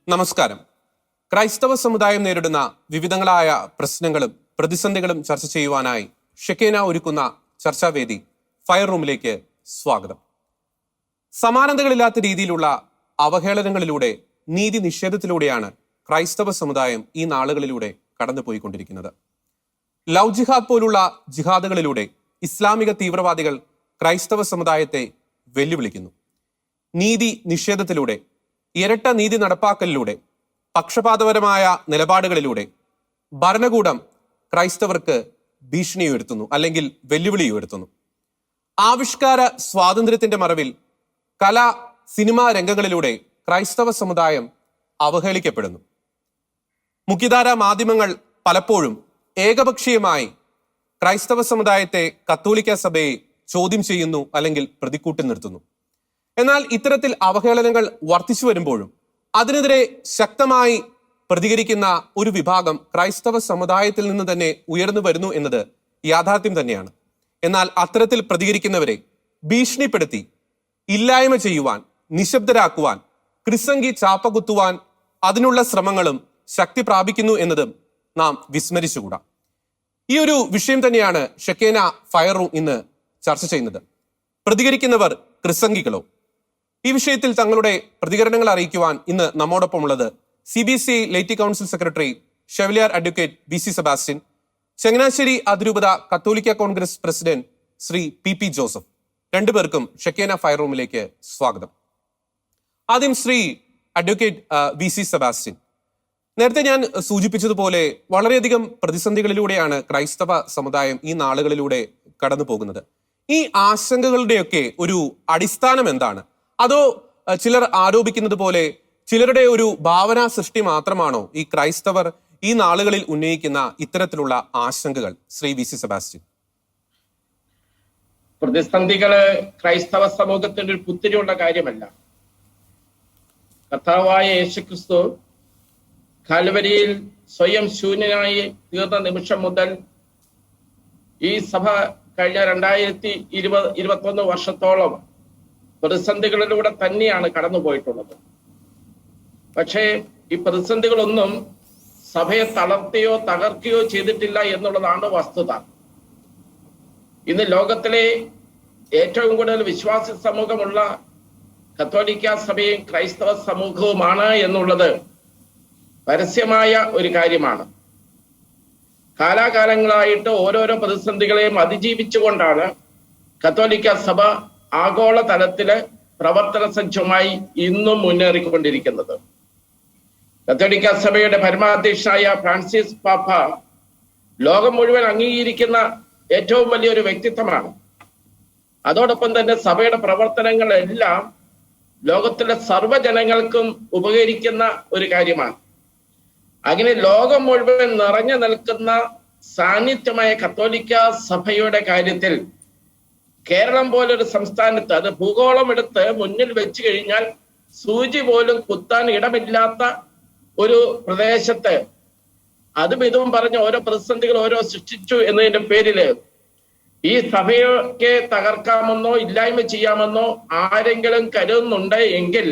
നമസ്കാരം. ക്രൈസ്തവ സമുദായം നേരിടുന്ന വിവിധങ്ങളായ പ്രശ്നങ്ങളും പ്രതിസന്ധികളും ചർച്ച ചെയ്യുവാനായി ഷെക്കേന ഒരുക്കുന്ന ചർച്ചാവേദി ഫയർ റൂമിലേക്ക് സ്വാഗതം. സമാനതകളില്ലാത്ത രീതിയിലുള്ള അവഹേളനങ്ങളിലൂടെ, നീതി നിഷേധത്തിലൂടെയാണ് ക്രൈസ്തവ സമുദായം ഈ നാളുകളിലൂടെ കടന്നുപോയിക്കൊണ്ടിരിക്കുന്നത്. ലവ് ജിഹാദ് പോലുള്ള ജിഹാദുകളിലൂടെ ഇസ്ലാമിക തീവ്രവാദികൾ ക്രൈസ്തവ സമുദായത്തെ വെല്ലുവിളിക്കുന്നു. നീതി നിഷേധത്തിലൂടെ, ഇരട്ട നീതി നടപ്പാക്കലിലൂടെ, പക്ഷപാതപരമായ നിലപാടുകളിലൂടെ ഭരണകൂടം ക്രൈസ്തവർക്ക് ഭീഷണി ഉയർത്തുന്നു, അല്ലെങ്കിൽ വെല്ലുവിളി ഉയർത്തുന്നു. ആവിഷ്കാര സ്വാതന്ത്ര്യത്തിന്റെ മറവിൽ കല, സിനിമാ രംഗങ്ങളിലൂടെ ക്രൈസ്തവ സമുദായം അവഹേളിക്കപ്പെടുന്നു. മുഖ്യധാരാ മാധ്യമങ്ങൾ പലപ്പോഴും ഏകപക്ഷീയമായി ക്രൈസ്തവ സമുദായത്തെ, കത്തോലിക്ക സഭയെ ചോദ്യം ചെയ്യുന്നു, അല്ലെങ്കിൽ പ്രതിക്കൂട്ടിൽ നിർത്തുന്നു. എന്നാൽ ഇത്തരത്തിൽ അവഹേളനങ്ങൾ വർദ്ധിച്ചു വരുമ്പോഴും അതിനെതിരെ ശക്തമായി പ്രതികരിക്കുന്ന ഒരു വിഭാഗം ക്രൈസ്തവ സമുദായത്തിൽ നിന്ന് തന്നെ ഉയർന്നു വരുന്നു എന്നത് യാഥാർത്ഥ്യം തന്നെയാണ്. എന്നാൽ അത്തരത്തിൽ പ്രതികരിക്കുന്നവരെ ഭീഷണിപ്പെടുത്തി ഇല്ലായ്മ ചെയ്യുവാൻ, നിശബ്ദരാക്കുവാൻ, ക്രിസംഗി ചാപ്പകുത്തുവാൻ അതിനുള്ള ശ്രമങ്ങളും ശക്തി പ്രാപിക്കുന്നു എന്നതും നാം വിസ്മരിച്ചുകൂടാ. ഈ ഒരു വിഷയം തന്നെയാണ് ഷെക്കേന ഫയർ റൂം ഇന്ന് ചർച്ച ചെയ്യുന്നത്. പ്രതികരിക്കുന്നവർ ക്രിസംഗികളോ? ഈ വിഷയത്തിൽ തങ്ങളുടെ പ്രതികരണങ്ങൾ അറിയിക്കുവാൻ ഇന്ന് നമ്മോടൊപ്പമുള്ളത് CBCI laity council secretary chevalier advocate BC Sebastian, Changanassery അതിരൂപത കത്തോലിക്ക Congress president Shri PP Joseph. രണ്ടുപേർക്കും ഷെക്കേന ഫയർ റൂമിലേക്ക് സ്വാഗതം. ആദ്യം ശ്രീ അഡ്വക്കേറ്റ് BC സെബാസ്റ്റ്യൻ, നേരത്തെ ഞാൻ സൂചിപ്പിച്ചതുപോലെ വളരെയധികം പ്രതിസന്ധികളിലൂടെയാണ് ക്രൈസ്തവ സമുദായം ഈ നാളുകളിലൂടെ കടന്നു പോകുന്നത്. ഈ ആശങ്കകളുടെയൊക്കെ ഒരു അടിസ്ഥാനം എന്താണ്? അതോ ചിലർ ആരോപിക്കുന്നത് പോലെ ചിലരുടെ ഒരു ഭാവനാ സൃഷ്ടി മാത്രമാണോ ഈ ക്രൈസ്തവർ ഈ നാളുകളിൽ ഉന്നയിക്കുന്ന ഇത്തരത്തിലുള്ള ആശങ്കകൾ? Shri BC Sebastian. പ്രതിസന്ധികള് ക്രൈസ്തവ സമൂഹത്തിന്റെ ഒരു പുത്തിരിയുള്ള കാര്യമല്ല. കർത്താവായ യേശുക്രിസ്തു കാൽവരിയിൽ സ്വയം ശൂന്യനായി തീർന്ന നിമിഷം മുതൽ ഈ സഭ കഴിഞ്ഞ 2021 വർഷത്തോളം പ്രതിസന്ധികളിലൂടെ തന്നെയാണ് കടന്നുപോയിട്ടുള്ളത്. പക്ഷേ ഈ പ്രതിസന്ധികളൊന്നും സഭയെ തളർത്തുകയോ തകർക്കുകയോ ചെയ്തിട്ടില്ല എന്നുള്ളതാണ് വസ്തുത. ഇന്ന് ലോകത്തിലെ ഏറ്റവും കൂടുതൽ വിശ്വാസി സമൂഹമുള്ള കത്തോലിക്ക സഭയും ക്രൈസ്തവ സമൂഹവുമാണ് എന്നുള്ളത് പരസ്യമായ ഒരു കാര്യമാണ്. കാലാകാലങ്ങളായിട്ട് ഓരോരോ പ്രതിസന്ധികളെയും അതിജീവിച്ചുകൊണ്ടാണ് കത്തോലിക്ക സഭ ആഗോള തലത്തില് പ്രവർത്തന സജ്ജമായി ഇന്നും മുന്നേറിക്കൊണ്ടിരിക്കുന്നത്. കത്തോലിക്ക സഭയുടെ പരമാധ്യക്ഷനായ ഫ്രാൻസിസ് പാപ്പ ലോകം മുഴുവൻ അംഗീകരിക്കുന്ന ഏറ്റവും വലിയൊരു വ്യക്തിത്വമാണ്. അതോടൊപ്പം തന്നെ സഭയുടെ പ്രവർത്തനങ്ങളെല്ലാം ലോകത്തിലെ സർവ്വജനങ്ങൾക്കും ഉപകരിക്കുന്ന ഒരു കാര്യമാണ്. അങ്ങനെ ലോകം മുഴുവൻ നിറഞ്ഞു നിൽക്കുന്ന സാന്നിധ്യമായ കത്തോലിക്ക സഭയുടെ കാര്യത്തിൽ കേരളം പോലൊരു സംസ്ഥാനത്ത്, അത് ഭൂഗോളം എടുത്ത് മുന്നിൽ വെച്ച് കഴിഞ്ഞാൽ സൂചി പോലും കുത്താൻ ഇടമില്ലാത്ത ഒരു പ്രദേശത്ത് അതും ഇതും പറഞ്ഞ് ഓരോ പ്രതിസന്ധികൾ ഓരോ സൃഷ്ടിച്ചു എന്നതിന്റെ പേരില് ഈ സഭയൊക്കെ തകർക്കാമെന്നോ ഇല്ലായ്മ ചെയ്യാമെന്നോ ആരെങ്കിലും കരുതുന്നുണ്ട് എങ്കിൽ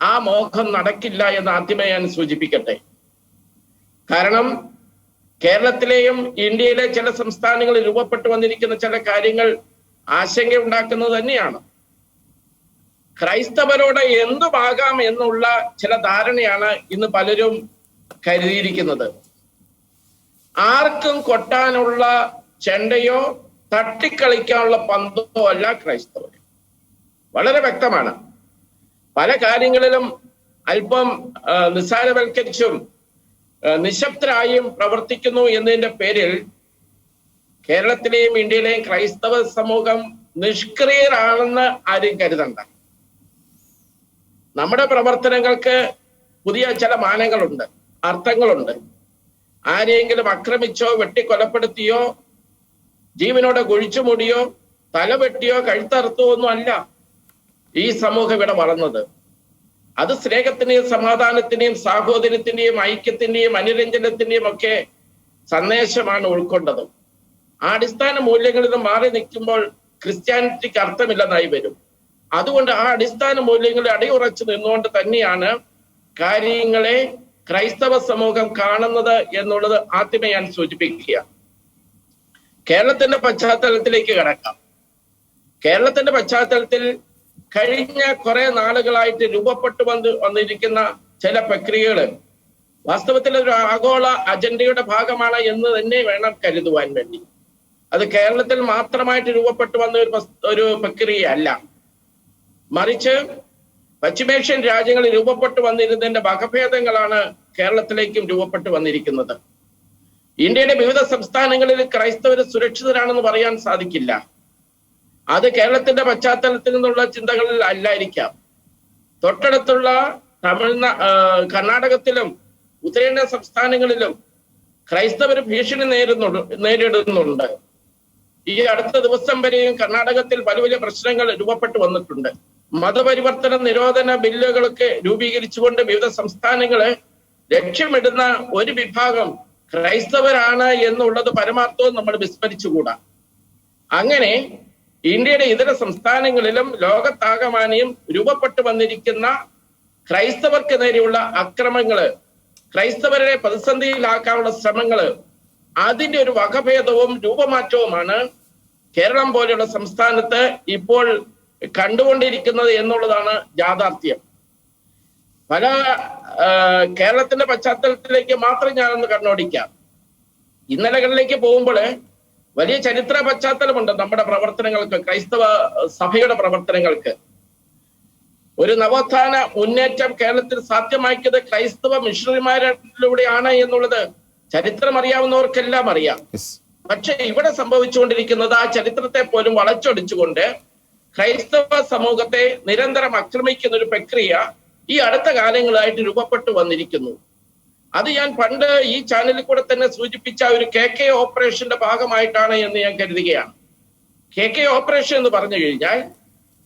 ആ മോഹം നടക്കില്ല എന്ന് ആദ്യമേ ഞാൻ സൂചിപ്പിക്കട്ടെ. കാരണം കേരളത്തിലെയും ഇന്ത്യയിലെ ചില സംസ്ഥാനങ്ങളിൽ രൂപപ്പെട്ടു വന്നിരിക്കുന്ന ചില കാര്യങ്ങൾ ആശങ്കയുണ്ടാക്കുന്നത് തന്നെയാണ്. ക്രൈസ്തവരോട് എന്തുമാകാം എന്നുള്ള ചില ധാരണയാണ് ഇന്ന് പലരും കരുതിയിരിക്കുന്നത്. ആർക്കും കൊട്ടാനുള്ള ചെണ്ടയോ തട്ടിക്കളിക്കാനുള്ള പന്തോ അല്ല ക്രൈസ്തവർ. വളരെ വ്യക്തമാണ്. പല കാര്യങ്ങളിലും അല്പം നിസ്സാരവൽക്കരിച്ചും നിശബ്ദരായും പ്രവർത്തിക്കുന്നു എന്നതിന്റെ പേരിൽ കേരളത്തിലെയും ഇന്ത്യയിലെയും ക്രൈസ്തവ സമൂഹം നിഷ്ക്രിയരാണെന്ന് ആരും കരുതണ്ട. നമ്മുടെ പ്രവർത്തനങ്ങൾക്ക് പുതിയ ചില മാനങ്ങളുണ്ട്, അർത്ഥങ്ങളുണ്ട്. ആരെയെങ്കിലും ആക്രമിച്ചോ വെട്ടിക്കൊലപ്പെടുത്തിയോ ജീവനോടെ കുഴിച്ചുമൂടിയോ തലവെട്ടിയോ കഴുത്തറുത്തോ ഒന്നും അല്ല ഈ സമൂഹം ഇവിടെ വളർന്നത്. അത് സ്നേഹത്തിന്റെയും സമാധാനത്തിന്റെയും സാഹോദര്യത്തിന്റെയും ഐക്യത്തിന്റെയും അനുരഞ്ജനത്തിന്റെയും ഒക്കെ സന്ദേശമാണ് ഉൾക്കൊണ്ടത്. ആ അടിസ്ഥാന മൂല്യങ്ങളിൽ നിന്ന് മാറി നിൽക്കുമ്പോൾ ക്രിസ്ത്യാനിറ്റിക്ക് അർത്ഥമില്ലെന്നായി വരും. അതുകൊണ്ട് ആ അടിസ്ഥാന മൂല്യങ്ങളെ അടിയുറച്ചു നിന്നുകൊണ്ട് തന്നെയാണ് കാര്യങ്ങളെ ക്രൈസ്തവ സമൂഹം കാണുന്നത് എന്നുള്ളത് ആദ്യമേ ഞാൻ സൂചിപ്പിക്കുക. കേരളത്തിന്റെ പശ്ചാത്തലത്തിലേക്ക് കടക്കാം. കേരളത്തിന്റെ പശ്ചാത്തലത്തിൽ കഴിഞ്ഞ കുറെ നാളുകളായിട്ട് രൂപപ്പെട്ടു വന്നിരിക്കുന്ന ചില പ്രക്രിയകൾ വാസ്തവത്തിൽ ഒരു ആഗോള അജണ്ടയുടെ ഭാഗമാണ് എന്ന് തന്നെ വേണം കരുതുവാൻ വേണ്ടി. അത് കേരളത്തിൽ മാത്രമായിട്ട് രൂപപ്പെട്ടു വന്ന ഒരു പ്രക്രിയയല്ല, മറിച്ച് പശ്ചിമേഷ്യൻ രാജ്യങ്ങളിൽ രൂപപ്പെട്ടു വന്നിരുന്നതിന്റെ വകഭേദങ്ങളാണ് കേരളത്തിലേക്കും രൂപപ്പെട്ടു വന്നിരിക്കുന്നത്. ഇന്ത്യയുടെ വിവിധ സംസ്ഥാനങ്ങളിൽ ക്രൈസ്തവർ സുരക്ഷിതരാണെന്ന് പറയാൻ സാധിക്കില്ല. അത് കേരളത്തിന്റെ പശ്ചാത്തലത്തിൽ നിന്നുള്ള ചിന്തകളിൽ അല്ലായിരിക്കാം. തൊട്ടടുത്തുള്ള കർണാടകത്തിലും ഉത്തരേന്ത്യൻ സംസ്ഥാനങ്ങളിലും ക്രൈസ്തവർ ഭീഷണി നേരിടുന്നുണ്ട്. ഈ അടുത്ത ദിവസം വരെയും കർണാടകത്തിൽ വലിയ വലിയ പ്രശ്നങ്ങൾ രൂപപ്പെട്ടു വന്നിട്ടുണ്ട്. മതപരിവർത്തന നിരോധന ബില്ലുകളൊക്കെ രൂപീകരിച്ചുകൊണ്ട് വിവിധ സംസ്ഥാനങ്ങള് ലക്ഷ്യമിടുന്ന ഒരു വിഭാഗം ക്രൈസ്തവരാണ് എന്നുള്ളത് പരമാർത്ഥവും നമ്മൾ വിസ്മരിച്ചുകൂടാ. അങ്ങനെ ഇന്ത്യയുടെ ഇതര സംസ്ഥാനങ്ങളിലും ലോകത്താകമാനയും രൂപപ്പെട്ടു വന്നിരിക്കുന്ന ക്രൈസ്തവർക്ക് നേരെയുള്ള അക്രമങ്ങള്, ക്രൈസ്തവരെ പ്രതിസന്ധിയിലാക്കാനുള്ള ശ്രമങ്ങള്, അതിന്റെ ഒരു വകഭേദവും രൂപമാറ്റവുമാണ് കേരളം പോലെയുള്ള സംസ്ഥാനത്ത് ഇപ്പോൾ കണ്ടുകൊണ്ടിരിക്കുന്നത് എന്നുള്ളതാണ് യാഥാർത്ഥ്യം. പല കേരളത്തിന്റെ പശ്ചാത്തലത്തിലേക്ക് മാത്രം ഞാനൊന്ന് കണ്ണോടിക്കാം. ഇന്നലകളിലേക്ക് പോകുമ്പോൾ വലിയ ചരിത്ര പശ്ചാത്തലമുണ്ട് നമ്മുടെ പ്രവർത്തനങ്ങൾക്ക്, ക്രൈസ്തവ സഭയുടെ പ്രവർത്തനങ്ങൾക്ക്. ഒരു നവോത്ഥാന മുന്നേറ്റം കേരളത്തിൽ സാധ്യമാക്കിയത് ക്രൈസ്തവ മിഷണറിമാരിലൂടെയാണ് എന്നുള്ളത് ചരിത്രം അറിയാവുന്നവർക്കെല്ലാം അറിയാം. പക്ഷെ ഇവിടെ സംഭവിച്ചുകൊണ്ടിരിക്കുന്നത് ആ ചരിത്രത്തെ പോലും വളച്ചൊടിച്ചുകൊണ്ട് ക്രൈസ്തവ സമൂഹത്തെ നിരന്തരം ആക്രമിക്കുന്ന ഒരു പ്രക്രിയ ഈ അടുത്ത കാലങ്ങളായിട്ട് രൂപപ്പെട്ടു വന്നിരിക്കുന്നു. അത് ഞാൻ പണ്ട് ഈ ചാനലിൽ കൂടെ തന്നെ സൂചിപ്പിച്ച ഒരു KK ഓപ്പറേഷന്റെ ഭാഗമായിട്ടാണ് എന്ന് ഞാൻ കരുതുകയാണ്. KK ഓപ്പറേഷൻ എന്ന് പറഞ്ഞു കഴിഞ്ഞാൽ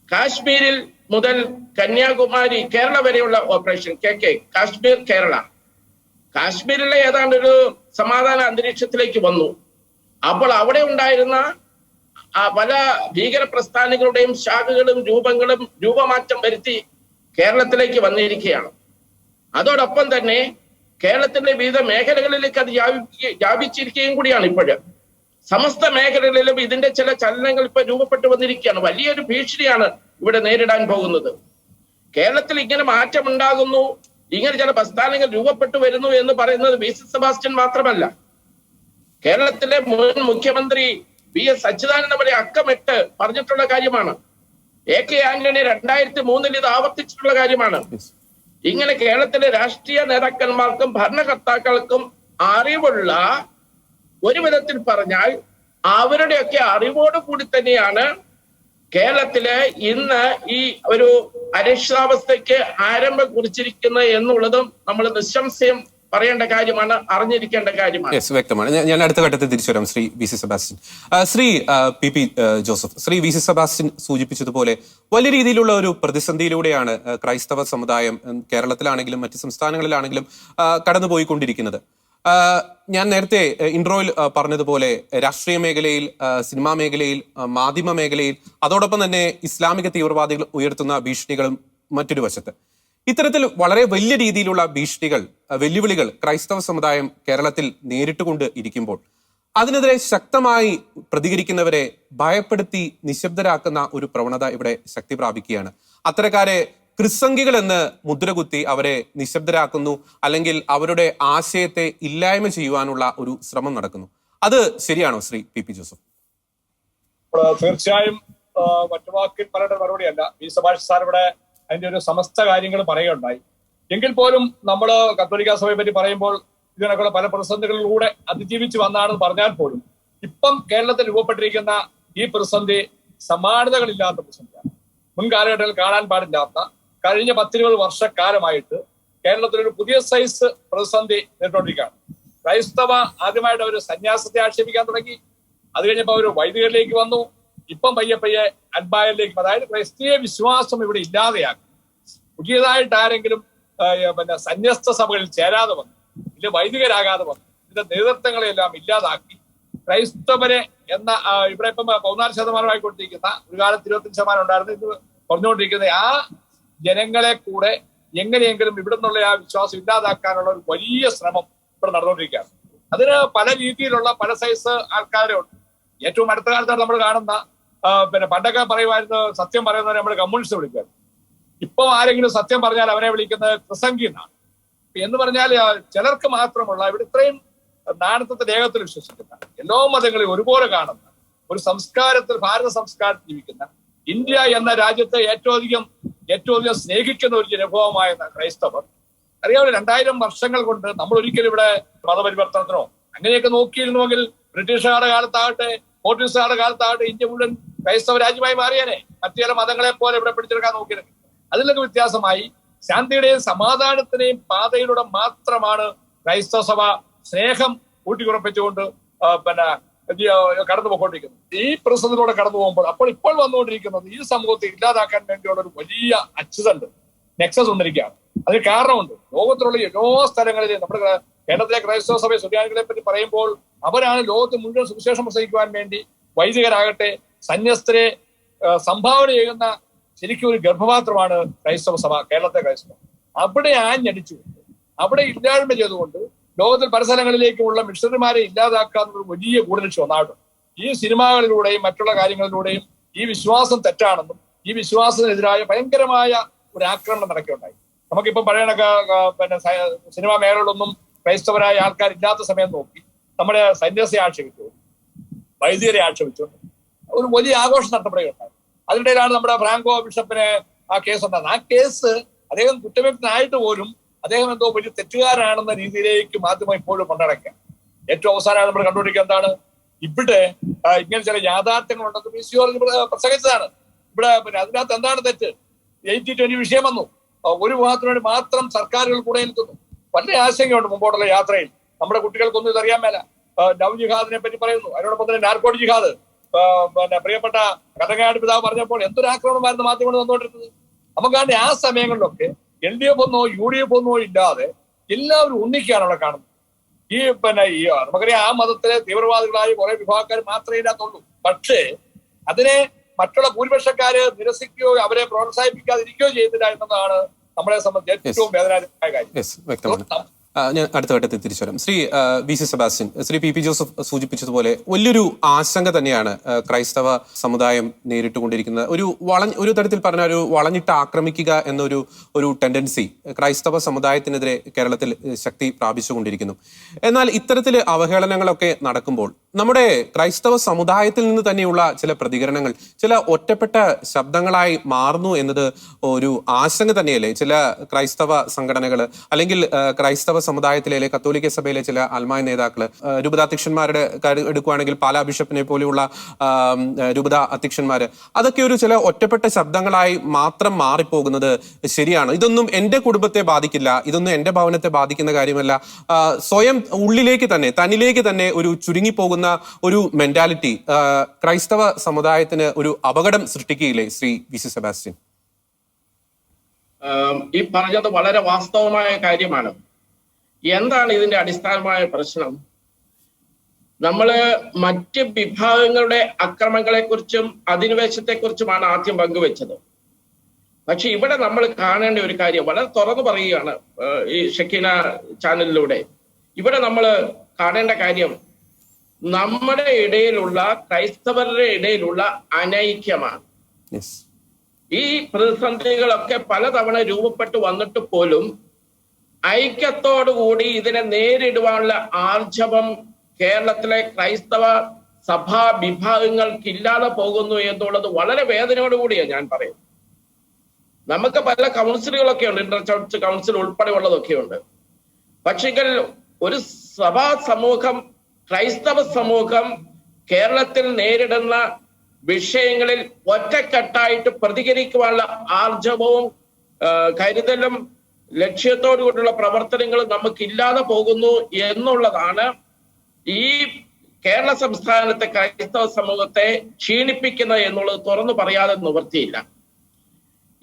കാശ്മീരിൽ മുതൽ കന്യാകുമാരി കേരള വരെയുള്ള ഓപ്പറേഷൻ KK, കാശ്മീർ കേരള. കാശ്മീരിലെ ഏതാണ്ട് ഒരു സമാധാന അന്തരീക്ഷത്തിലേക്ക് വന്നു. അപ്പോൾ അവിടെ ഉണ്ടായിരുന്ന പല ഭീകര പ്രസ്ഥാനങ്ങളുടെയും ശാഖകളും രൂപങ്ങളും രൂപമാറ്റം വരുത്തി കേരളത്തിലേക്ക് വന്നിരിക്കുകയാണ്. അതോടൊപ്പം തന്നെ കേരളത്തിന്റെ വിവിധ മേഖലകളിലേക്ക് അത് വ്യാപിച്ചിരിക്കുകയും കൂടിയാണ്. ഇപ്പോഴും സമസ്ത മേഖലകളിലും ഇതിന്റെ ചില ചലനങ്ങൾ ഇപ്പൊ രൂപപ്പെട്ടു വന്നിരിക്കുകയാണ്. വലിയൊരു ഭീഷണിയാണ് ഇവിടെ നേരിടാൻ പോകുന്നത്. കേരളത്തിൽ ഇങ്ങനെ മാറ്റം ഉണ്ടാകുന്നു, ഇങ്ങനെ ചില പ്രസ്ഥാനങ്ങൾ രൂപപ്പെട്ടു വരുന്നു എന്ന് പറയുന്നത് VC സെബാസ്റ്റ്യൻ മാത്രമല്ല, കേരളത്തിലെ മുൻ മുഖ്യമന്ത്രി VS അച്യുതാനന്ദൻ വരെ അക്കമിട്ട് പറഞ്ഞിട്ടുള്ള കാര്യമാണ്. AK ആന്റണി 2003 ഇത് ആവർത്തിച്ചിട്ടുള്ള കാര്യമാണ്. ഇങ്ങനെ കേരളത്തിലെ രാഷ്ട്രീയ നേതാക്കന്മാർക്കും ഭരണകർത്താക്കൾക്കും അറിവുള്ള, ഒരു വിധത്തിൽ പറഞ്ഞാൽ അവരുടെയൊക്കെ അറിവോട് കൂടി തന്നെയാണ് കേരളത്തിലെ ഇന്ന് ഈ ഒരു അരക്ഷിതാവസ്ഥയ്ക്ക് ആരംഭം കുറിച്ചിരിക്കുന്നത് എന്നുള്ളതും നമ്മൾ നിസ്സംശയം പറയേണ്ട കാര്യമാണ്, അറിഞ്ഞിരിക്കേണ്ട കാര്യമാണ്. വ്യക്തമാണ്. ഞാൻ അടുത്ത ഘട്ടത്തിൽ തിരിച്ചു വരാം. Shri VC Sebastian. Shri PP Joseph, Shri VC Sebastian സൂചിപ്പിച്ചതുപോലെ വലിയ രീതിയിലുള്ള ഒരു പ്രതിസന്ധിയിലൂടെയാണ് ക്രൈസ്തവ സമുദായം കേരളത്തിലാണെങ്കിലും മറ്റ് സംസ്ഥാനങ്ങളിലാണെങ്കിലും കടന്നുപോയിക്കൊണ്ടിരിക്കുന്നത്. ഞാൻ നേരത്തെ ഇൻട്രോയിൽ പറഞ്ഞതുപോലെ രാഷ്ട്രീയ മേഖലയിൽ, സിനിമാ മേഖലയിൽ, മാധ്യമ മേഖലയിൽ, അതോടൊപ്പം തന്നെ ഇസ്ലാമിക തീവ്രവാദികൾ ഉയർത്തുന്ന ഭീഷണികളും മറ്റൊരു വശത്ത്. ഇത്തരത്തിൽ വളരെ വലിയ രീതിയിലുള്ള ഭീഷണികൾ, വെല്ലുവിളികൾ ക്രൈസ്തവ സമുദായം കേരളത്തിൽ നേരിട്ടുകൊണ്ട് ഇരിക്കുമ്പോൾ അതിനെതിരെ ശക്തമായി പ്രതികരിക്കുന്നവരെ ഭയപ്പെടുത്തി നിശബ്ദരാക്കുന്ന ഒരു പ്രവണത ഇവിടെ ശക്തി പ്രാപിക്കുകയാണ്. അത്തരക്കാരെ ക്രിസ്സംഗികൾ എന്ന് മുദ്രകുത്തി അവരെ നിശബ്ദരാക്കുന്നു, അല്ലെങ്കിൽ അവരുടെ ആശയത്തെ ഇല്ലായ്മ ചെയ്യുവാനുള്ള ഒരു ശ്രമം നടക്കുന്നു. അത് ശരിയാണോ ശ്രീ PP ജോസഫ്? തീർച്ചയായും മറ്റു വാക്കിൽ പറയേണ്ട മറുപടിയല്ല. VC സെബാസ്റ്റ്യൻ സാർ ഇവിടെ അതിന്റെ ഒരു സമസ്ത കാര്യങ്ങൾ പറയുകയുണ്ടായി. എങ്കിൽ പോലും നമ്മൾ കത്തോലിക്ക സഭയെ പറ്റി പറയുമ്പോൾ ഇതിനൊക്കെ പല പ്രതിസന്ധികളിലൂടെ അതിജീവിച്ച് വന്നാണെന്ന് പറഞ്ഞാൽ പോലും ഇപ്പം കേരളത്തിൽ രൂപപ്പെട്ടിരിക്കുന്ന ഈ പ്രതിസന്ധി സമാനതകളില്ലാത്ത പ്രതിസന്ധിയാണ്. മുൻകാലഘട്ടങ്ങളിൽ കാണാൻ പാടില്ലാത്ത, കഴിഞ്ഞ 10-20 വർഷക്കാലമായിട്ട് കേരളത്തിലൊരു പുതിയ സൈസ് പ്രതിസന്ധി നേരിട്ടുകൊണ്ടിരിക്കുകയാണ്. ക്രൈസ്തവ ആദ്യമായിട്ട് ഒരു സന്യാസത്തെ ആക്ഷേപിക്കാൻ തുടങ്ങി, അത് കഴിഞ്ഞപ്പോൾ അവർ വൈദികരിലേക്ക് വന്നു, ഇപ്പം പയ്യെ അൽബായരിലേക്ക്, അതായത് ക്രൈസ്തീയ വിശ്വാസം ഇവിടെ ഇല്ലാതെയാക്കി. പുതിയതായിട്ട് ആരെങ്കിലും സന്യസ്ത സഭകളിൽ ചേരാതെ വന്നു, ഇല്ല വൈദികരാകാതെ വന്നു, ഇതിന്റെ നേതൃത്വങ്ങളെല്ലാം ഇല്ലാതാക്കി ക്രൈസ്തവരെ എന്ന ഇവിടെ ഇപ്പം 14% കൊടുത്തിരിക്കുന്ന, ഒരു കാലത്ത് 25% ഉണ്ടായിരുന്നു, ഇത് കുറഞ്ഞുകൊണ്ടിരിക്കുന്ന ആ ജനങ്ങളെ കൂടെ എങ്ങനെയെങ്കിലും ഇവിടെ നിന്നുള്ള ആ വിശ്വാസം ഇല്ലാതാക്കാനുള്ള ഒരു വലിയ ശ്രമം ഇവിടെ നടന്നുകൊണ്ടിരിക്കുകയാണ്. അതിന് പല രീതിയിലുള്ള പല സൈസ് ആൾക്കാരെ ഉണ്ട്. ഏറ്റവും അടുത്ത കാലത്താണ് നമ്മൾ കാണുന്ന പണ്ടൊക്കെ പറയുമായിരുന്നു സത്യം പറയുന്നവരെ നമ്മൾ കമ്മ്യൂണിസ്റ്റ് വിളിക്കുക. ഇപ്പൊ ആരെങ്കിലും സത്യം പറഞ്ഞാൽ അവരെ വിളിക്കുന്നത് പ്രസംഗി എന്നാണ്. എന്ന് പറഞ്ഞാൽ ചിലർക്ക് മാത്രമുള്ള ഇവിടെ ഇത്രയും നാണത്വത്തെ ദേഹത്തിൽ വിശ്വസിക്കുന്ന എല്ലാ മതങ്ങളെയും ഒരുപോലെ കാണുന്ന ഒരു സംസ്കാരത്തിൽ, ഭാരത സംസ്കാരത്തിൽ ജീവിക്കുന്ന, ഇന്ത്യ എന്ന രാജ്യത്തെ ഏറ്റവും അധികം സ്നേഹിക്കുന്ന ഒരു ജനവിഭാഗമായ ക്രൈസ്തവർ അറിയാമല്ലോ, 2000 വർഷങ്ങൾ കൊണ്ട് നമ്മൾ ഒരിക്കലും ഇവിടെ മതപരിവർത്തനത്തിനോ അങ്ങനെയൊക്കെ നോക്കിയിരുന്നുവെങ്കിൽ ബ്രിട്ടീഷുകാരുടെ കാലത്താകട്ടെ പോർച്ചുഗീസുകാരുടെ കാലത്താകട്ടെ ഇന്ത്യ മുഴുവൻ ക്രൈസ്തവ രാജ്യമായി മാറിയേനെ. മറ്റു ചില മതങ്ങളെ പോലെ ഇവിടെ പിടിച്ചെടുക്കാൻ നോക്കിയിരുന്നു. അതിലൊക്കെ വ്യത്യാസമായി ശാന്തിയുടെയും സമാധാനത്തിന്റെയും പാതയിലൂടെ മാത്രമാണ് ക്രൈസ്തവ സഭ സ്നേഹം ഊട്ടിയുറപ്പിച്ചുകൊണ്ട് കടന്നു പോയിക്കൊണ്ടിരിക്കുന്നത്. ഈ പ്രതിസന്ധിയിലൂടെ കടന്നു പോകുമ്പോൾ ഇപ്പോൾ വന്നുകൊണ്ടിരിക്കുന്നത് ഈ സമൂഹത്തെ ഇല്ലാതാക്കാൻ വേണ്ടിയുള്ള ഒരു വലിയ അച്ചുതണ്ട്, നെക്സസ് വന്നിരിക്കുകയാണ്. അതിന് കാരണമുണ്ട്. ലോകത്തിലുള്ള എല്ലാ സ്ഥലങ്ങളിലും നമ്മുടെ കേരളത്തിലെ ക്രൈസ്തവ സഭ സുറിയാനികളെ പറ്റി പറയുമ്പോൾ അവരാണ് ലോകത്ത് മുഴുവൻ സുവിശേഷം പ്രസംഗിക്കുവാൻ വേണ്ടി വൈദികരാകട്ടെ സന്യസ്തരെ സംഭാവന ചെയ്യുന്ന ശരിക്കും ഒരു ഗർഭപാത്രമാണ് ക്രൈസ്തവ സഭ, കേരളത്തെ ക്രൈസ്തവ. അവിടെ ആഞ്ഞടിച്ചുകൊണ്ട്, അവിടെ ഇല്ലായ്മ ചെയ്തുകൊണ്ട് ലോകത്തിൽ പല സ്ഥലങ്ങളിലേക്കുമുള്ള മിഷണറിമാരെ ഇല്ലാതാക്കുക എന്നൊരു വലിയ ഗൂഢലക്ഷ്യം ഒന്നായിട്ടുണ്ട്. ഈ സിനിമകളിലൂടെയും മറ്റുള്ള കാര്യങ്ങളിലൂടെയും ഈ വിശ്വാസം തെറ്റാണെന്നും ഈ വിശ്വാസത്തിനെതിരായ ഭയങ്കരമായ ഒരു ആക്രമണം നടക്കുകയുണ്ടായി. നമുക്കിപ്പം പറയണ സിനിമാ മേഖലകളിലൊന്നും ക്രൈസ്തവരായ ആൾക്കാരില്ലാത്ത സമയം നോക്കി നമ്മുടെ സന്യാസിയെ ആക്ഷേപിച്ചുകൊണ്ട്, വൈദികരെ ആക്ഷേപിച്ചുകൊണ്ട് ഒരു വലിയ ആഘോഷം നടത്തപ്പെടുകയുണ്ടായി. അതിനിടയിലാണ് നമ്മുടെ ഫ്രാങ്കോ ബിഷപ്പിന് ആ കേസ് ഉണ്ടാകുന്നത്. ആ കേസ് അദ്ദേഹം കുറ്റവിമുക്തനായിട്ട് പോലും അദ്ദേഹം എന്തോ വലിയ തെറ്റുകാരാണെന്ന രീതിയിലേക്ക് മാധ്യമം ഇപ്പോഴും കൊണ്ടടക്കാം. ഏറ്റവും അവസാനമായി നമ്മൾ കണ്ടുപിടിക്കുക എന്താണ്, ഇവിടെ ഇങ്ങനെ ചില യാഥാർത്ഥ്യങ്ങളുണ്ടെന്ന് PCOR പ്രസംഗിച്ചതാണ്. ഇവിടെ അതിനകത്ത് എന്താണ് തെറ്റ്? 80-20 വിഷയം വന്നു. ഒരു വിഭാഗത്തിന് വേണ്ടി മാത്രം സർക്കാരുകൾ കൂടെ നിൽക്കുന്നു. വളരെ ആശങ്കയുണ്ട് മുമ്പോട്ടുള്ള യാത്രയിൽ. നമ്മുടെ കുട്ടികൾക്കൊന്നും ഇതറിയാൻ മേല. ലവ് ജിഹാദിനെ പറ്റി പറയുന്നു, അതിനോടൊപ്പം തന്നെ നാർക്കോട്ട് ജിഹാദ്. പ്രിയപ്പെട്ട കടങ്ങാട് പിതാവ് പറഞ്ഞപ്പോൾ എന്തൊരു ആക്രമണമായിരുന്നു മാധ്യമങ്ങൾ വന്നുകൊണ്ടിരുന്നത്. നമുക്കാണ്ട് ആ സമയങ്ങളിലൊക്കെ LDF ഒന്നോ UDF ഒന്നോ ഇല്ലാതെ എല്ലാവരും ഒന്നിക്കുകയാണ് അവിടെ കാണുന്നത്. ഈ നമുക്കറിയാം, ആ മതത്തിലെ തീവ്രവാദികളായ കുറെ വിഭാഗക്കാർ മാത്രമേ ഇല്ലാത്തുള്ളൂ. പക്ഷേ അതിനെ മറ്റുള്ള ഭൂരിപക്ഷക്കാര് നിരസിക്കുകയോ അവരെ പ്രോത്സാഹിപ്പിക്കാതിരിക്കുകയോ ചെയ്യുന്നില്ല എന്നതാണ് നമ്മളെ സംബന്ധിച്ച് ഏറ്റവും വേദനാജനകമായ കാര്യം. ഞാൻ അടുത്ത ഘട്ടത്തിൽ തിരിച്ചു വരാം. Shri VC Sebastian, Shri PP Joseph സൂചിപ്പിച്ചതുപോലെ വലിയൊരു ആശങ്ക തന്നെയാണ് ക്രൈസ്തവ സമുദായം നേരിട്ടുകൊണ്ടിരിക്കുന്നത്. ഒരു തരത്തിൽ പറഞ്ഞ ഒരു വളഞ്ഞിട്ട് ആക്രമിക്കുക എന്നൊരു ടെൻഡൻസി ക്രൈസ്തവ സമുദായത്തിനെതിരെ കേരളത്തിൽ ശക്തി പ്രാപിച്ചുകൊണ്ടിരിക്കുന്നു. എന്നാൽ ഇത്തരത്തിൽ അവഹേളനങ്ങളൊക്കെ നടക്കുമ്പോൾ നമ്മുടെ ക്രൈസ്തവ സമുദായത്തിൽ നിന്ന് തന്നെയുള്ള ചില പ്രതികരണങ്ങൾ ചില ഒറ്റപ്പെട്ട ശബ്ദങ്ങളായി മാറുന്നു എന്നത് ഒരു ആശങ്ക തന്നെയല്ലേ? ചില ക്രൈസ്തവ സംഘടനകൾ അല്ലെങ്കിൽ ക്രൈസ്തവ സമുദായത്തിലെ കത്തോലിക്ക സഭയിലെ ചില ആത്മായ നേതാക്കള്, രൂപതാധ്യക്ഷന്മാരുടെ കാര്യം എടുക്കുകയാണെങ്കിൽ പാലാ ബിഷപ്പിനെ പോലെയുള്ള രൂപത അധ്യക്ഷന്മാര്, അതൊക്കെ ഒരു ചില ഒറ്റപ്പെട്ട ശബ്ദങ്ങളായി മാത്രം മാറിപ്പോകുന്നത് ശരിയാണ്? ഇതൊന്നും എന്റെ കുടുംബത്തെ ബാധിക്കില്ല, ഇതൊന്നും എന്റെ ഭവനത്തെ ബാധിക്കുന്ന കാര്യമല്ല, സ്വയം ഉള്ളിലേക്ക് തന്നെ തന്നിലേക്ക് തന്നെ ഒരു ചുരുങ്ങിപ്പോകുന്ന ഒരു മെന്റാലിറ്റി ക്രൈസ്തവ സമുദായത്തിന് ഒരു അപകടം സൃഷ്ടിക്കുകയില്ലേ ശ്രീ VC സെബാസ്റ്റ്യൻ? ഈ പറഞ്ഞത് വളരെ വാസ്തവമായ കാര്യമാണ്. എന്താണ് ഇതിന്റെ അടിസ്ഥാനമായ പ്രശ്നം? നമ്മള് മറ്റ് വിഭാഗങ്ങളുടെ അക്രമങ്ങളെക്കുറിച്ചും അധിനിവേശത്തെക്കുറിച്ചുമാണ് ആദ്യം പങ്കുവെച്ചത്. പക്ഷെ ഇവിടെ നമ്മൾ കാണേണ്ട ഒരു കാര്യം വളരെ തുറന്നു പറയുകയാണ് ഈ ഷക്കീന ചാനലിലൂടെ. ഇവിടെ നമ്മൾ കാണേണ്ട കാര്യം നമ്മുടെ ഇടയിലുള്ള ക്രൈസ്തവരുടെ ഇടയിലുള്ള അനൈക്യമാണ്. ഈ പ്രതിസന്ധികളൊക്കെ പലതവണ രൂപപ്പെട്ടു വന്നിട്ട് പോലും ഐക്യത്തോടുകൂടി ഇതിനെ നേരിടുവാനുള്ള ആർജവം കേരളത്തിലെ ക്രൈസ്തവ സഭാ വിഭാഗങ്ങൾക്കില്ലാതെ പോകുന്നു എന്നുള്ളത് വളരെ വേദനയോടുകൂടിയാണ് ഞാൻ പറയുന്നത്. നമുക്ക് പല കൗൺസിലുകളൊക്കെ ഉണ്ട്, ഇന്റർ ചർച്ച് കൗൺസിൽ ഉൾപ്പെടെ ഉള്ളതൊക്കെ ഉണ്ട്. പക്ഷെങ്കിൽ ഒരു സഭാ സമൂഹം, ക്രൈസ്തവ സമൂഹം കേരളത്തിൽ നേരിടുന്ന വിഷയങ്ങളിൽ ഒറ്റക്കെട്ടായിട്ട് പ്രതികരിക്കുവാനുള്ള ആർജവവും കരുതലും ലക്ഷ്യത്തോടു കൂടിയുള്ള പ്രവർത്തനങ്ങളും നമുക്കില്ലാതെ പോകുന്നു എന്നുള്ളതാണ് ഈ കേരള സംസ്ഥാനത്തെ ക്രൈസ്തവ സമൂഹത്തെ ക്ഷീണിപ്പിക്കുന്നത് എന്നുള്ളത് തുറന്നു പറയാതെ നിവൃത്തിയില്ല.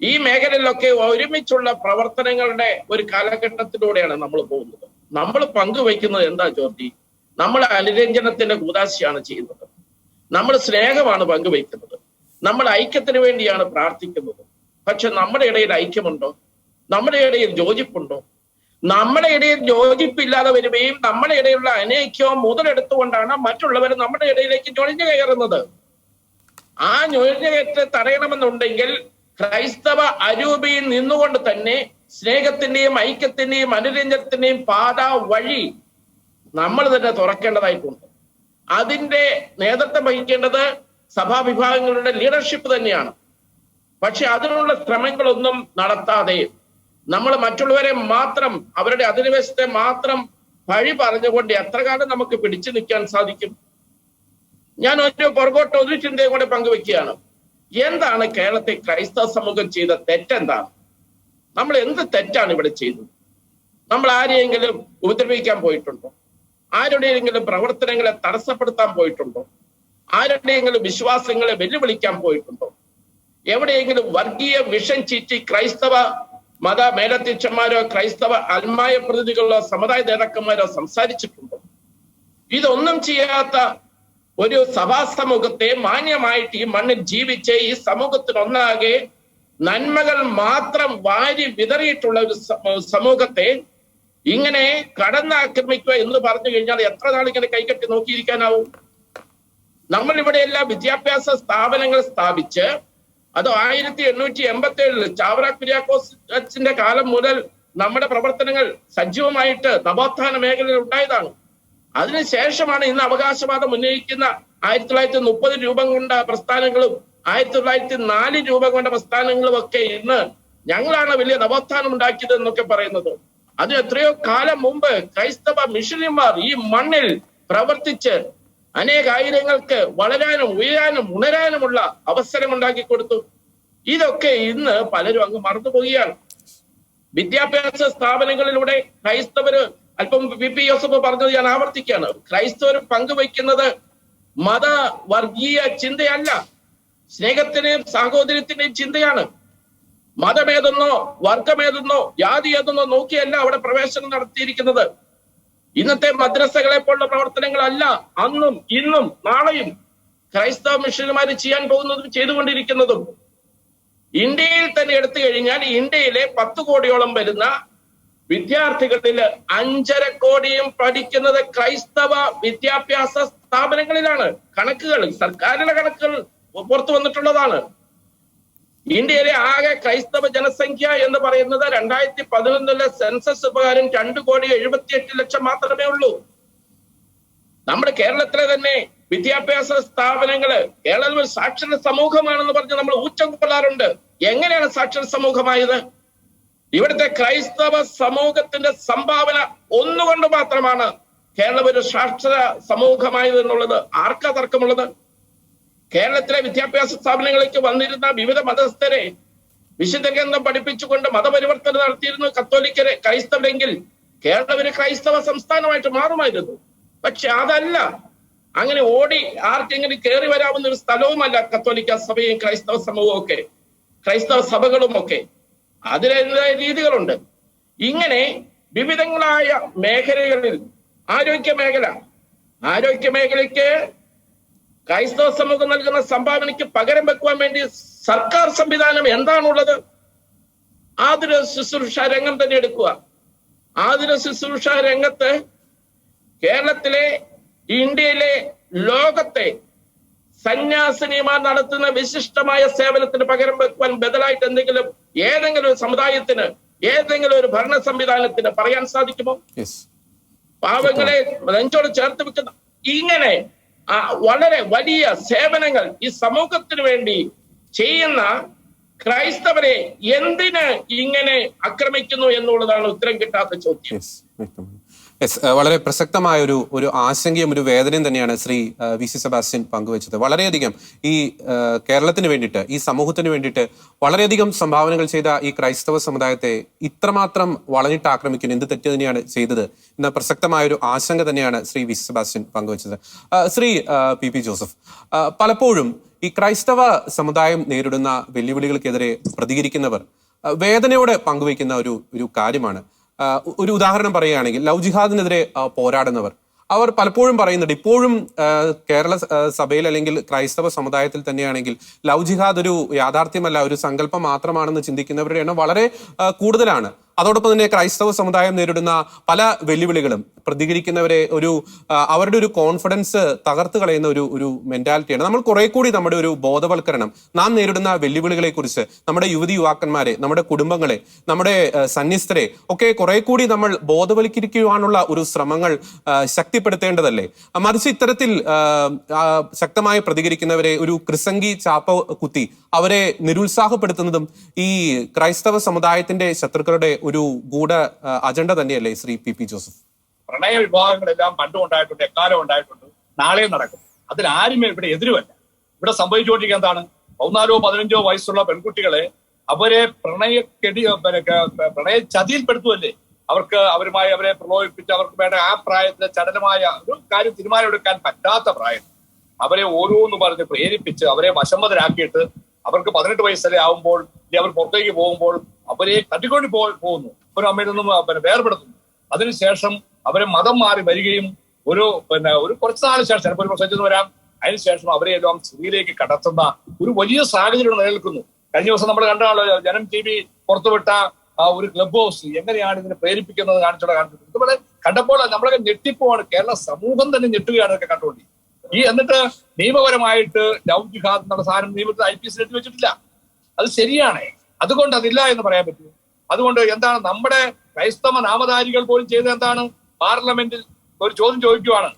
ഈ മേഖലയിലൊക്കെ ഒരുമിച്ചുള്ള പ്രവർത്തനങ്ങളുടെ ഒരു കാലഘട്ടത്തിലൂടെയാണ് നമ്മൾ പോകുന്നത്. നമ്മൾ പങ്കുവയ്ക്കുന്നത് എന്താ ജോർജി? നമ്മൾ അനുരഞ്ജനത്തിന്റെ കൂദാശയാണ് ചെയ്യുന്നത്, നമ്മൾ സ്നേഹമാണ് പങ്കുവയ്ക്കുന്നത്, നമ്മൾ ഐക്യത്തിന് വേണ്ടിയാണ് പ്രാർത്ഥിക്കുന്നത്. പക്ഷെ നമ്മുടെ ഇടയിൽ ഐക്യമുണ്ടോ? നമ്മുടെ ഇടയിൽ യോജിപ്പുണ്ടോ? നമ്മുടെ ഇടയിൽ യോജിപ്പില്ലാതെ വരികയും നമ്മുടെ ഇടയിലുള്ള അനൈക്യവും മുതലെടുത്തുകൊണ്ടാണ് മറ്റുള്ളവർ നമ്മുടെ ഇടയിലേക്ക് നുഴഞ്ഞു കയറുന്നത്. ആ നുഴഞ്ഞുകയറ്റത്തെ തടയണമെന്നുണ്ടെങ്കിൽ ക്രൈസ്തവ അരൂപിയിൽ നിന്നുകൊണ്ട് തന്നെ സ്നേഹത്തിന്റെയും ഐക്യത്തിന്റെയും അനുരഞ്ജനത്തിന്റെയും പാത വഴി നമ്മൾ തന്നെ തുറക്കേണ്ടതായിട്ടുണ്ട്. അതിന്റെ നേതൃത്വം വഹിക്കേണ്ടത് സഭാവിഭാഗങ്ങളുടെ ലീഡർഷിപ്പ് തന്നെയാണ്. പക്ഷെ അതിനുള്ള ശ്രമങ്ങളൊന്നും നടത്താതെ നമ്മൾ മറ്റുള്ളവരെ മാത്രം, അവരുടെ അധിനിവേശത്തെ മാത്രം വഴി പറഞ്ഞുകൊണ്ട് എത്ര കാലം നമുക്ക് പിടിച്ചു നിൽക്കാൻ സാധിക്കും? ഞാൻ പുറകോട്ട് ഒരു ചിന്തയും കൂടെ പങ്കുവെക്കുകയാണ്. എന്താണ് കേരളത്തിൽ ക്രൈസ്തവ സമൂഹം ചെയ്ത തെറ്റെന്താണ്? നമ്മൾ എന്ത് തെറ്റാണ് ഇവിടെ ചെയ്തത്? നമ്മൾ ആരെയെങ്കിലും ഉപദ്രവിക്കാൻ പോയിട്ടുണ്ടോ? ആരുടെയെങ്കിലും പ്രവർത്തനങ്ങളെ തടസ്സപ്പെടുത്താൻ പോയിട്ടുണ്ടോ? ആരുടെയെങ്കിലും വിശ്വാസങ്ങളെ വെല്ലുവിളിക്കാൻ പോയിട്ടുണ്ടോ? എവിടെയെങ്കിലും വർഗീയ വിഷം ചീറ്റി ക്രൈസ്തവ മത മേലധ്യക്ഷന്മാരോ ക്രൈസ്തവ ആത്മായ പ്രതിനിധികളോ സമുദായ നേതാക്കന്മാരോ സംസാരിച്ചിട്ടുണ്ടോ? ഇതൊന്നും ചെയ്യാത്ത ഒരു സഭാ സമൂഹത്തെ മാന്യമായിട്ട് ഈ മണ്ണിൽ ജീവിച്ച് ഈ സമൂഹത്തിനൊന്നാകെ നന്മകൾ മാത്രം വാരി വിതറിയിട്ടുള്ള ഒരു സമൂഹത്തെ ഇങ്ങനെ കടന്നാക്രമിക്കുക എന്ന് പറഞ്ഞു കഴിഞ്ഞാൽ എത്ര നാളിങ്ങനെ കൈകെട്ടി നോക്കിയിരിക്കാനാവും? നമ്മൾ ഇവിടെയെല്ലാം വിദ്യാഭ്യാസ സ്ഥാപനങ്ങൾ സ്ഥാപിച്ച് അത് 1887 ചാവറ കുര്യാക്കോസിന്റെ കാലം മുതൽ നമ്മുടെ പ്രവർത്തനങ്ങൾ സജീവമായിട്ട് നവോത്ഥാന മേഖലയിൽ ഉണ്ടായതാണ്. അതിനുശേഷമാണ് ഇന്ന് അവകാശവാദം ഉന്നയിക്കുന്ന 1930 രൂപം കൊണ്ട പ്രസ്ഥാനങ്ങളും 1904 രൂപം കൊണ്ട പ്രസ്ഥാനങ്ങളും ഒക്കെ ഇന്ന് ഞങ്ങളാണ് വലിയ നവോത്ഥാനം ഉണ്ടാക്കിയത് എന്നൊക്കെ പറയുന്നത്. അത് എത്രയോ കാലം മുമ്പ് ക്രൈസ്തവ മിഷണറിമാർ ഈ മണ്ണിൽ പ്രവർത്തിച്ച് അനേകായിരങ്ങൾക്ക് വളരാനും ഉയരാനും ഉണരാനുമുള്ള അവസരം ഉണ്ടാക്കി കൊടുത്തു. ഇതൊക്കെ ഇന്ന് പലരും അങ്ങ് മറന്നുപോവുകയാണ്. വിദ്യാഭ്യാസ സ്ഥാപനങ്ങളിലൂടെ ക്രൈസ്തവര്, അല്പം പി ജോസഫ് പറഞ്ഞത് ഞാൻ ആവർത്തിക്കുകയാണ്, ക്രൈസ്തവർ പങ്കുവയ്ക്കുന്നത് മത വർഗീയ ചിന്തയല്ല, സ്നേഹത്തിന്റെയും സാഹോദര്യത്തിന്റെയും ചിന്തയാണ്. മതമേതെന്നോ വർഗമേതെന്നോ ജാതി ഏതെന്നോ നോക്കിയല്ല അവിടെ പ്രവേശനം നടത്തിയിരിക്കുന്നത്. ഇന്നത്തെ മദ്രസകളെ പോലുള്ള പ്രവർത്തനങ്ങളല്ല അന്നും ഇന്നും നാളെയും ക്രൈസ്തവ മിഷണറിമാർ ചെയ്യാൻ പോകുന്നതും ചെയ്തുകൊണ്ടിരിക്കുന്നതും. ഇന്ത്യയിൽ തന്നെ എടുത്തു കഴിഞ്ഞാൽ ഇന്ത്യയിലെ 10 കോടിയോളം വരുന്ന വിദ്യാർത്ഥികളിൽ 5.5 കോടിയും പഠിക്കുന്നത് ക്രൈസ്തവ വിദ്യാഭ്യാസ സ്ഥാപനങ്ങളിലാണ്. കണക്കുകൾ, സർക്കാരിന്റെ കണക്കുകൾ പുറത്തു വന്നിട്ടുള്ളതാണ്. ഇന്ത്യയിലെ ആകെ ക്രൈസ്തവ ജനസംഖ്യ എന്ന് പറയുന്നത് 2011 സെൻസസ് പ്രകാരം 2,78,00,000 മാത്രമേ ഉള്ളൂ. നമ്മുടെ കേരളത്തിലെ തന്നെ വിദ്യാഭ്യാസ സ്ഥാപനങ്ങള് കേരളം ഒരു സാക്ഷര സമൂഹമാണെന്ന് പറഞ്ഞ് നമ്മൾ ഊറ്റം കൊള്ളാറുണ്ട്. എങ്ങനെയാണ് സാക്ഷര സമൂഹമായത്? ഇവിടുത്തെ ക്രൈസ്തവ സമൂഹത്തിന്റെ സംഭാവന ഒന്നുകൊണ്ട് മാത്രമാണ് കേരളം ഒരു സാക്ഷര സമൂഹമായത് എന്നുള്ളത് ആർക്കാ തർക്കമുള്ളത്? കേരളത്തിലെ വിദ്യാഭ്യാസ സ്ഥാപനങ്ങളിലേക്ക് വന്നിരുന്ന വിവിധ മതസ്ഥരെ വിശുദ്ധ ഗ്രന്ഥം പഠിപ്പിച്ചുകൊണ്ട് മതപരിവർത്തനം നടത്തിയിരുന്നു കത്തോലിക്കരെ, ക്രൈസ്തവരെങ്കിൽ കേരളം ഒരു ക്രൈസ്തവ സംസ്ഥാനമായിട്ട് മാറുമായിരുന്നു. പക്ഷെ അതല്ല. അങ്ങനെ ഓടി ആർക്കെങ്കിലും കയറി വരാവുന്ന ഒരു സ്ഥലവുമല്ല കത്തോലിക്ക സഭയും ക്രൈസ്തവ സമൂഹവും ഒക്കെ, ക്രൈസ്തവ സഭകളും ഒക്കെ. അതിൻ്റെതായ രീതികളുണ്ട്. ഇങ്ങനെ വിവിധങ്ങളായ മേഖലകളിൽ ആരോഗ്യ മേഖലയ്ക്ക് ക്രൈസ്തവ സമൂഹം നൽകുന്ന സംഭാവനയ്ക്ക് പകരം വെക്കുവാൻ വേണ്ടി സർക്കാർ സംവിധാനം എന്താണുള്ളത്? ആതുര ശുശ്രൂഷ രംഗം തന്നെ എടുക്കുക. ആതുര ശുശ്രൂഷ രംഗത്ത് കേരളത്തിലെ, ഇന്ത്യയിലെ, ലോകത്തെ സന്യാസിനിമാർ നടത്തുന്ന വിശിഷ്ടമായ സേവനത്തിന് പകരം വെക്കുവാൻ ബദലായിട്ട് ഏതെങ്കിലും ഒരു സമുദായത്തിന്, ഏതെങ്കിലും ഒരു ഭരണ സംവിധാനത്തിന് പറയാൻ സാധിക്കുമോ? പാവങ്ങളെ നെഞ്ചോട് ചേർത്ത് വെക്കുന്ന ഇങ്ങനെ വളരെ വലിയ സേവനങ്ങൾ ഈ സമൂഹത്തിന് വേണ്ടി ചെയ്യുന്ന ക്രൈസ്തവരെ എന്തിന് ഇങ്ങനെ ആക്രമിക്കുന്നു എന്നുള്ളതാണ് ഉത്തരം കിട്ടാത്ത ചോദ്യം. വളരെ പ്രസക്തമായ ഒരു ആശങ്കയും ഒരു വേദനയും തന്നെയാണ് ശ്രീ VC സെബാസ്റ്റ്യൻ പങ്കുവച്ചത്. വളരെയധികം ഈ കേരളത്തിന് വേണ്ടിയിട്ട്, ഈ സമൂഹത്തിന് വേണ്ടിയിട്ട് വളരെയധികം സംഭാവനകൾ ചെയ്ത ഈ ക്രൈസ്തവ സമുദായത്തെ ഇത്രമാത്രം വളഞ്ഞിട്ട് ആക്രമിക്കുന്നു, എന്ത് തെറ്റ് തന്നെയാണ് ചെയ്തത് എന്ന പ്രസക്തമായ ഒരു ആശങ്ക തന്നെയാണ് ശ്രീ VC സെബാസ്റ്റ്യൻ പങ്കുവച്ചത്. ശ്രീ PP ജോസഫ്, പലപ്പോഴും ഈ ക്രൈസ്തവ സമുദായം നേരിടുന്ന വെല്ലുവിളികൾക്കെതിരെ പ്രതികരിക്കുന്നവർ വേദനയോടെ പങ്കുവയ്ക്കുന്ന ഒരു കാര്യമാണ്. ഒരു ഉദാഹരണം പറയുകയാണെങ്കിൽ, ലവ് ജിഹാദിനെതിരെ പോരാടുന്നവർ അവർ പലപ്പോഴും പറയുന്നുണ്ട്, ഇപ്പോഴും കേരള സഭയിൽ അല്ലെങ്കിൽ ക്രൈസ്തവ സമുദായത്തിൽ തന്നെയാണെങ്കിൽ ലവ് ജിഹാദ് ഒരു യാഥാർത്ഥ്യമല്ല, ഒരു സങ്കല്പം മാത്രമാണെന്ന് ചിന്തിക്കുന്നവരുടെ എണ്ണം വളരെ കൂടുതലാണ്. അതോടൊപ്പം തന്നെ ക്രൈസ്തവ സമുദായം നേരിടുന്ന പല വെല്ലുവിളികളും പ്രതികരിക്കുന്നവരെ അവരുടെ ഒരു കോൺഫിഡൻസ് തകർത്ത് കളയുന്ന ഒരു മെന്റാലിറ്റിയാണ്. നമ്മൾ കുറെ കൂടി നമ്മുടെ ഒരു ബോധവൽക്കരണം, നാം നേരിടുന്ന വെല്ലുവിളികളെ കുറിച്ച് നമ്മുടെ യുവതി യുവാക്കന്മാരെ, നമ്മുടെ കുടുംബങ്ങളെ, നമ്മുടെ സന്യസ്തരെ ഒക്കെ കുറെ കൂടി നമ്മൾ ബോധവൽക്കരിക്കുവാനുള്ള ഒരു ശ്രമങ്ങൾ ശക്തിപ്പെടുത്തേണ്ടതല്ലേ? മറിച്ച് ഇത്തരത്തിൽ ശക്തമായി പ്രതികരിക്കുന്നവരെ ഒരു ക്രിസംഗി ചാപ്പ കുത്തി അവരെ നിരുത്സാഹപ്പെടുത്തുന്നതും ഈ ക്രൈസ്തവ സമുദായത്തിന്റെ ശത്രുക്കളുടെ ഒരു ഗൂഢ അജണ്ട തന്നെയല്ലേ ശ്രീ പി ജോസഫ്? പ്രണയ വിഭാഗങ്ങളെല്ലാം പണ്ടും ഉണ്ടായിട്ടുണ്ട്, എക്കാലം ഉണ്ടായിട്ടുണ്ട്, നാളെയും നടക്കും. അതിലാരും ഇവിടെ എതിരുമല്ല. ഇവിടെ സംഭവിച്ചുകൊണ്ടിരിക്കുക എന്താണ്? 14-15 വയസ്സുള്ള പെൺകുട്ടികളെ അവരെ പ്രണയ ചതിയിൽപ്പെടുത്തുമല്ലേ? അവരുമായി അവരെ പ്രലോഭിപ്പിച്ച് അവർക്ക് വേണ്ട ആ പ്രായത്തിലെ ചടലമായ ഒരു കാര്യം തീരുമാനമെടുക്കാൻ പറ്റാത്ത പ്രായം അവരെ ഓരോന്ന് പറഞ്ഞ് പ്രേരിപ്പിച്ച് അവരെ വശംവദരാക്കിയിട്ട് അവർക്ക് 18 വയസ്സല്ലേ ആവുമ്പോൾ അവർ പുറത്തേക്ക് പോകുമ്പോൾ അവരെ തട്ടിക്കൊണ്ട് പോകുന്നു, ഒരു അമ്മയിൽ നിന്നും വേർപെടുത്തുന്നു. അതിനുശേഷം അവരെ മതം മാറി വരികയും ഒരു കുറച്ച് നാളിന് ശേഷം ചിലപ്പോൾ ഒരു പ്രസംഗിച്ചു വരാം, അതിനുശേഷം അവരെ എല്ലാം സ്ത്രീയിലേക്ക് കടത്തുന്ന ഒരു വലിയ സാഹചര്യം നിലനിൽക്കുന്നു. കഴിഞ്ഞ ദിവസം നമ്മൾ കണ്ടാണല്ലോ ജനം TV പുറത്തുവിട്ട ഒരു ക്ലബ് ഹൗസ് എങ്ങനെയാണ് ഇതിനെ പ്രേരിപ്പിക്കുന്നത് കാണിച്ചത്. ഇതുപോലെ കണ്ടപ്പോൾ നമ്മളൊക്കെ ഞെട്ടിപ്പോവാണ്. കേരള സമൂഹം തന്നെ ഞെട്ടുകയാണ് ഇതൊക്കെ കണ്ടുകൊണ്ട്. എന്നിട്ട് നിയമപരമായിട്ട് ലവ് ജിഹാദ് എന്നുള്ള സാധനം നിയമത്തിൽ IPC എഴുതി വെച്ചിട്ടില്ല. അത് ശരിയാണ്. അതുകൊണ്ട് അതില്ല എന്ന് പറയാൻ പറ്റും. അതുകൊണ്ട് എന്താണ് നമ്മുടെ ക്രൈസ്തവ നാമധാരികൾ പോലും ചെയ്തത്? എന്താണ്? പാർലമെന്റിൽ ഒരു ചോദ്യം ചോദിക്കുവാണ്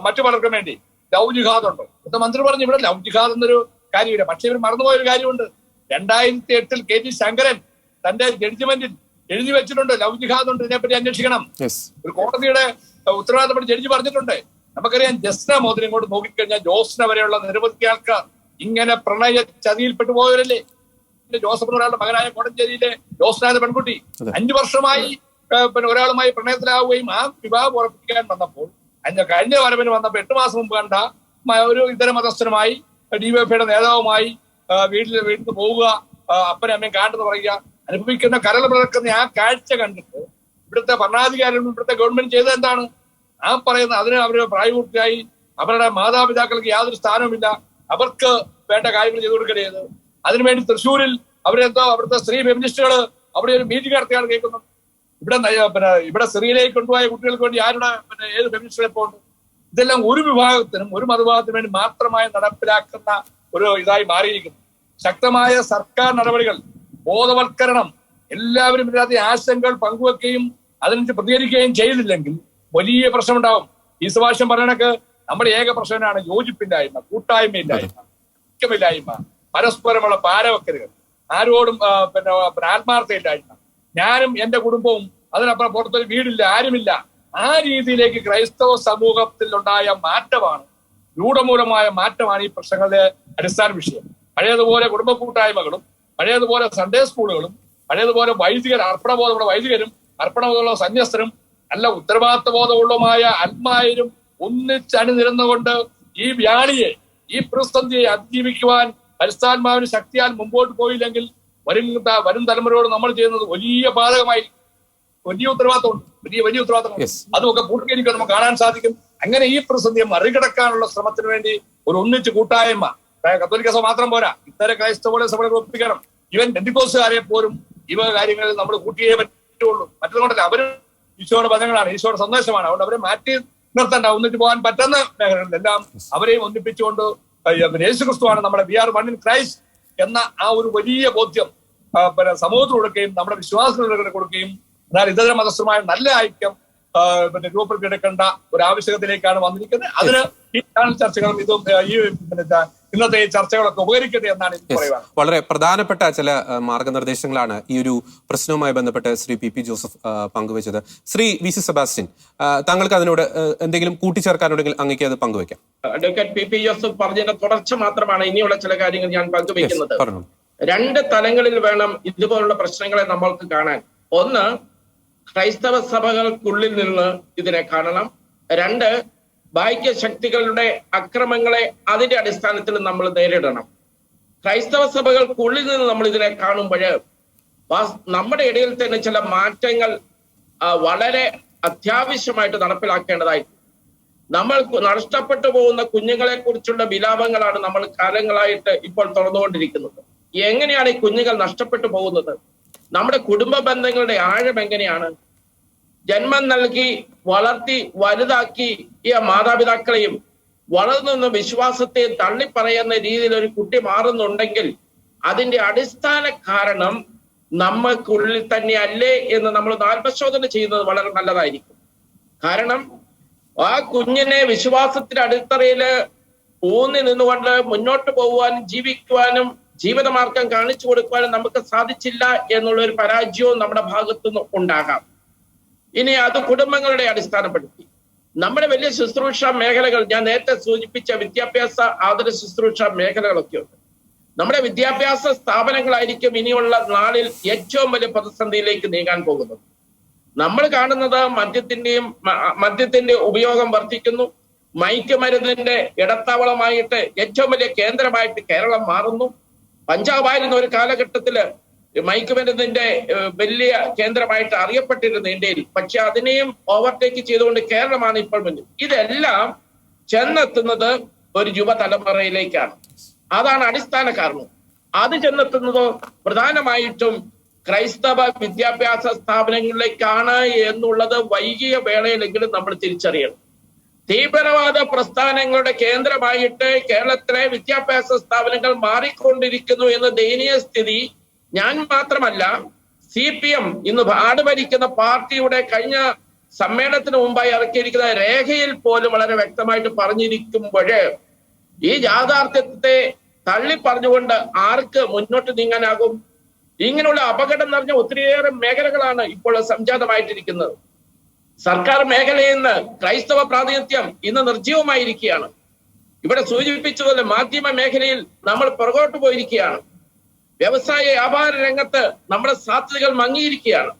മറ്റു പലർക്കും വേണ്ടി, ലവ് ജിഹാദ് ഉണ്ടോ? ഇപ്പൊ മന്ത്രി പറഞ്ഞു ഇവിടെ ലവ് ജിഹാദ് എന്നൊരു കാര്യമില്ല. പക്ഷെ ഇവർ മറന്നുപോയൊരു കാര്യമുണ്ട്. 2008 KG ശങ്കരൻ തന്റെ ജഡ്ജ്മെന്റിൽ എഴുതി വെച്ചിട്ടുണ്ട് ലവ് ജിഹാദ് ഉണ്ട്, ഇതിനെപ്പറ്റി അന്വേഷിക്കണം. ഒരു കോടതിയുടെ ഉത്തരവാദിത്തപ്പെട്ട ജഡ്ജി പറഞ്ഞിട്ടുണ്ട്. നമുക്കറിയാം ജസ്ന മോദിനെ ഇങ്ങോട്ട് നോക്കിക്കഴിഞ്ഞാൽ ജോസ്ന വരെയുള്ള നിരവധി ആൾക്കാർ ഇങ്ങനെ പ്രണയ ചതിയിൽപ്പെട്ടു പോയവരല്ലേ. ജോസഫ് ഒരാളുടെ മകനായ കോടഞ്ചേരിയിലെ ജോസ്ന പെൺകുട്ടി 5 വർഷമായി ഒരാളുമായി പ്രണയത്തിലാവുകയും ആ വിവാഹം ഉറപ്പിക്കാൻ വന്നപ്പോൾ കഴിഞ്ഞ വരവിന് വന്നപ്പോൾ 8 മാസം മുമ്പ് കണ്ട ഒരു ഇതര മതസ്ഥനുമായി DYFIയുടെ നേതാവുമായി വീട്ടിൽ പോവുക, അപ്പനും അമ്മയും കാണുന്നത് പറയുക, അനുഭവിക്കുന്ന കരൾ പിളർക്കുന്ന ആ കാഴ്ച കണ്ടിട്ട് ഇവിടുത്തെ ഭരണാധികാരികളും ഇവിടുത്തെ ഗവൺമെന്റ് ചെയ്തത് എന്താണ്? ആ പറയുന്ന അതിന് അവര് പ്രായപൂർത്തിയായി അവരുടെ മാതാപിതാക്കൾക്ക് യാതൊരു സ്ഥാനവുമില്ല, അവർക്ക് വേണ്ട കാര്യങ്ങൾ ചെയ്തു കൊടുക്കരുത്. അതിനുവേണ്ടി തൃശ്ശൂരിൽ അവിടുത്തെ സ്ത്രീ ഫെമിനിസ്റ്റുകൾ അവിടെ ഒരു മീറ്റിംഗ് നടത്തിയാണ് കേൾക്കുന്നത്. ഇവിടെ സ്ത്രീയിലേക്ക് കൊണ്ടുപോയ കുട്ടികൾക്ക് വേണ്ടി ഏത് ഫെമിനിസ്റ്റുകളെ പോകുന്നു? ഇതെല്ലാം ഒരു വിഭാഗത്തിനും ഒരു മതവിഭാഗത്തിനും വേണ്ടി മാത്രമായി നടപ്പിലാക്കുന്ന ഒരു ഇതായി മാറിയിരിക്കുന്നു. ശക്തമായ സർക്കാർ നടപടികൾ, ബോധവൽക്കരണം, എല്ലാവരും ഇതിനകത്ത് ആശങ്കകൾ പങ്കുവെക്കുകയും അതിനനുസരിച്ച് പ്രതികരിക്കുകയും ചെയ്തില്ലെങ്കിൽ വലിയ പ്രശ്നമുണ്ടാവും. ഈ സുഭാഷം പറയണക്ക് നമ്മുടെ ഏക പ്രശ്നമാണ് യോജിപ്പില്ലായ്മ, കൂട്ടായ്മയില്ലായ്മ, ഐക്യമില്ലായ്മ, പരസ്പരമുള്ള പാരവക്കലുകൾ, ആരോടും ആത്മാർത്ഥയില്ലായ്മ, ഞാനും എന്റെ കുടുംബവും, അതിനപ്പുറം പുറത്തൊരു വീടില്ല, ആരുമില്ല. ആ രീതിയിലേക്ക് ക്രൈസ്തവ സമൂഹത്തിൽ ഉണ്ടായ മാറ്റമാണ്, രൂഢമൂലമായ മാറ്റമാണ് ഈ പ്രശ്നങ്ങളുടെ അടിസ്ഥാന വിഷയം. പഴയതുപോലെ കുടുംബ കൂട്ടായ്മകളും പഴയതുപോലെ സൺഡേ സ്കൂളുകളും പഴയതുപോലെ അർപ്പണബോധമുള്ള വൈദികരും അർപ്പണബോധമുള്ള സന്യസ്തരും നല്ല ഉത്തരവാദിത്ത ബോധമുള്ളതുമായ ആത്മാരും ഒന്നിച്ചണിനിരന്നുകൊണ്ട് ഈ വ്യാളിയെ, ഈ പ്രതിസന്ധിയെ അതിജീവിക്കുവാൻ പരിസ്ഥാത്മാവിന് ശക്തിയാൽ മുമ്പോട്ട് പോയില്ലെങ്കിൽ വരും തലമുറയോട് നമ്മൾ ചെയ്യുന്നത് വലിയ ബാധകമായി, വലിയ ഉത്തരവാദിത്തമുണ്ട്, വലിയ ഉത്തരവാദിത്തമുണ്ട്. അതുമൊക്കെ പൂർത്തീകരിക്കാൻ നമുക്ക് കാണാൻ സാധിക്കും. അങ്ങനെ ഈ പ്രതിസന്ധിയെ മറികടക്കാനുള്ള ശ്രമത്തിന് വേണ്ടി ഒരു ഒന്നിച്ച് കൂട്ടായ്മ, കത്തോലിക്ക സഭ മാത്രം പോരാ, ഇത്തരം ക്രൈസ്തവ സഭകളെ ഒപ്പിക്കണം. ഇവൻ പെന്തിക്കോസ്തുകാരെ പോലും ഇവ കാര്യങ്ങളിൽ നമ്മൾ കൂട്ടിയേ പറ്റുള്ളൂ. മറ്റതുകൊണ്ടല്ല, അവരും ഈശോയുടെ പദങ്ങളാണ്, ഈശോയുടെ സന്ദേശമാണ്. അതുകൊണ്ട് അവരെ മാറ്റി നിർത്തണ്ട, ഒന്നിച്ച് പോകാൻ പറ്റുന്ന മേഖലകളിലെല്ലാം അവരെയും ഒന്നിപ്പിച്ചുകൊണ്ട് യേശു ക്രിസ്തുവാണ് നമ്മുടെ we are one in Christ എന്ന ആ ഒരു വലിയ ബോധ്യം സമൂഹത്തിൽ കൊടുക്കുകയും നമ്മുടെ വിശ്വാസത്തിൽ കൊടുക്കുകയും എന്നാൽ ഇതര മതസ്ഥമായ നല്ല ഐക്യം രൂപപ്പെടുത്തിയെടുക്കേണ്ട ഒരു ആവശ്യകതയിലേക്കാണ് വന്നിരിക്കുന്നത്. അതിന് ഈ ചാനൽ ചർച്ചകളും ഇതും ഈ ഇന്നത്തെ ഈ ചർച്ചകളൊക്കെ ഉപകരിക്കട്ടെ എന്നാണ് എനിക്ക് പറയുന്നത്. വളരെ പ്രധാനപ്പെട്ട ചില മാർഗനിർദ്ദേശങ്ങളാണ് ഈ ഒരു പ്രശ്നവുമായി ബന്ധപ്പെട്ട് ശ്രീ പി ജോസഫ് പങ്കുവച്ചത്. ശ്രീ VC സെബാസ്റ്റ്യൻ, താങ്കൾക്ക് അതിനോട് എന്തെങ്കിലും കൂട്ടിച്ചേർക്കാനുണ്ടെങ്കിൽ അങ്ങേക്ക് അത് പങ്കുവയ്ക്കാം. അഡ്വക്കേറ്റ് പി ജോസഫ് പറഞ്ഞതിന്റെ തുടർച്ച മാത്രമാണ് ഇനിയുള്ള ചില കാര്യങ്ങൾ ഞാൻ പങ്കുവയ്ക്കുന്നത്. 2 തലങ്ങളിൽ വേണം ഇതുപോലുള്ള പ്രശ്നങ്ങളെ നമ്മൾക്ക് കാണാൻ. ഒന്ന്, ക്രൈസ്തവ സഭകൾക്കുള്ളിൽ നിന്ന് ഇതിനെ കാണണം. 2, ബാഹ്യ ശക്തികളുടെ അക്രമങ്ങളെ അതിന്റെ അടിസ്ഥാനത്തിൽ നമ്മൾ നേരിടണം. ക്രൈസ്തവ സഭകൾക്കുള്ളിൽ നിന്ന് നമ്മൾ ഇതിനെ കാണുമ്പോൾ നമ്മുടെ ഇടയിൽ തന്നെ ചില മാറ്റങ്ങൾ വളരെ അത്യാവശ്യമായിട്ട് നടപ്പിലാക്കേണ്ടതായി. നമ്മൾ നഷ്ടപ്പെട്ടു പോകുന്ന കുഞ്ഞുങ്ങളെ കുറിച്ചുള്ള വിലാപങ്ങളാണ് നമ്മൾ കാലങ്ങളായിട്ട് ഇപ്പോൾ തുറന്നുകൊണ്ടിരിക്കുന്നത്. എങ്ങനെയാണ് ഈ കുഞ്ഞുങ്ങൾ നഷ്ടപ്പെട്ടു പോകുന്നത്? നമ്മുടെ കുടുംബ ബന്ധങ്ങളുടെ ആഴം എങ്ങനെയാണ്? ജന്മം നൽകി വളർത്തി വലുതാക്കി ഈ മാതാപിതാക്കളെയും വളർന്നു വിശ്വാസത്തെ തള്ളിപ്പറയുന്ന രീതിയിൽ ഒരു കുട്ടി മാറുന്നുണ്ടെങ്കിൽ അതിന്റെ അടിസ്ഥാന കാരണം നമ്മൾക്കുള്ളിൽ തന്നെ അല്ലേ എന്ന് നമ്മൾ ആത്മശോധന ചെയ്യുന്നത് വളരെ നല്ലതായിരിക്കും. കാരണം ആ കുഞ്ഞിനെ വിശ്വാസത്തിന്റെ അടിത്തറയില് ഊന്നി നിന്നുകൊണ്ട് മുന്നോട്ട് പോകുവാനും ജീവിക്കുവാനും ജീവിതമാർഗം കാണിച്ചു കൊടുക്കുവാനും നമുക്ക് സാധിച്ചില്ല എന്നുള്ള ഒരു പരാജയവും നമ്മുടെ ഭാഗത്തുനിന്ന് ഉണ്ടാകാം. ഇനി അത് കുടുംബങ്ങളുടെ അടിസ്ഥാനപ്പെടുത്തി നമ്മുടെ വലിയ ശുശ്രൂഷ മേഖലകൾ, ഞാൻ നേരത്തെ സൂചിപ്പിച്ച വിദ്യാഭ്യാസ ആതുര ശുശ്രൂഷ മേഖലകളൊക്കെ ഉണ്ട്. നമ്മുടെ വിദ്യാഭ്യാസ സ്ഥാപനങ്ങളായിരിക്കും ഇനിയുള്ള നാളിൽ ഏറ്റവും വലിയ പ്രതിസന്ധിയിലേക്ക് നീങ്ങാൻ പോകുന്നത്. നമ്മൾ കാണുന്നത് മദ്യത്തിന്റെ ഉപയോഗം വർദ്ധിക്കുന്നു. മയക്കുമരുന്നിന്റെ ഇടത്താവളമായിട്ട് ഏറ്റവും വലിയ കേന്ദ്രമായിട്ട് കേരളം മാറുന്നു. പഞ്ചാബായിരുന്ന ഒരു കാലഘട്ടത്തില് മയക്കുമരുന്നിന്റെ വലിയ കേന്ദ്രമായിട്ട് അറിയപ്പെട്ടിരുന്നു ഇന്ത്യയിൽ. പക്ഷെ അതിനെയും ഓവർടേക്ക് ചെയ്തുകൊണ്ട് കേരളമാണ് ഇപ്പോൾ മുന്നിൽ. ഇതെല്ലാം ചെന്നെത്തുന്നത് ഒരു യുവതലമുറയിലേക്കാണ്. അതാണ് അടിസ്ഥാന കാരണം. അത് ചെന്നെത്തുന്നതോ പ്രധാനമായിട്ടും ക്രൈസ്തവ വിദ്യാഭ്യാസ സ്ഥാപനങ്ങളിലേക്കാണ് എന്നുള്ളത് വൈകിയ വേളയിലെങ്കിലും നമ്മൾ തിരിച്ചറിയണം. തീവ്രവാദ പ്രസ്ഥാനങ്ങളുടെ കേന്ദ്രമായിട്ട് കേരളത്തിലെ വിദ്യാഭ്യാസ സ്ഥാപനങ്ങൾ മാറിക്കൊണ്ടിരിക്കുന്നു എന്ന ദയനീയ സ്ഥിതി ഞാൻ മാത്രമല്ല, CPM ഇന്ന് നാട് ഭരിക്കുന്ന പാർട്ടിയുടെ കഴിഞ്ഞ സമ്മേളനത്തിന് മുമ്പായി ഇറക്കിയിരിക്കുന്ന രേഖയിൽ പോലും വളരെ വ്യക്തമായിട്ട് പറഞ്ഞിരിക്കുമ്പോഴേ ഈ യാഥാർത്ഥ്യത്തെ തള്ളി പറഞ്ഞുകൊണ്ട് ആർക്ക് മുന്നോട്ട് നീങ്ങാനാകും? ഇങ്ങനെയുള്ള അപകടം നിറഞ്ഞ ഒത്തിരിയേറെ മേഖലകളാണ് ഇപ്പോൾ സംജാതമായിട്ടിരിക്കുന്നത്. സർക്കാർ മേഖലയിൽ നിന്ന് ക്രൈസ്തവ പ്രാതിനിധ്യം ഇന്ന് നിർജ്ജീവമായിരിക്കുകയാണ്. ഇവിടെ സൂചിപ്പിച്ചതുപോലെ മാധ്യമ മേഖലയിൽ നമ്മൾ പുറകോട്ട് പോയിരിക്കുകയാണ്. വ്യവസായ വ്യാപാര രംഗത്ത് നമ്മുടെ സാധ്യതകൾ മങ്ങിയിരിക്കുകയാണ്.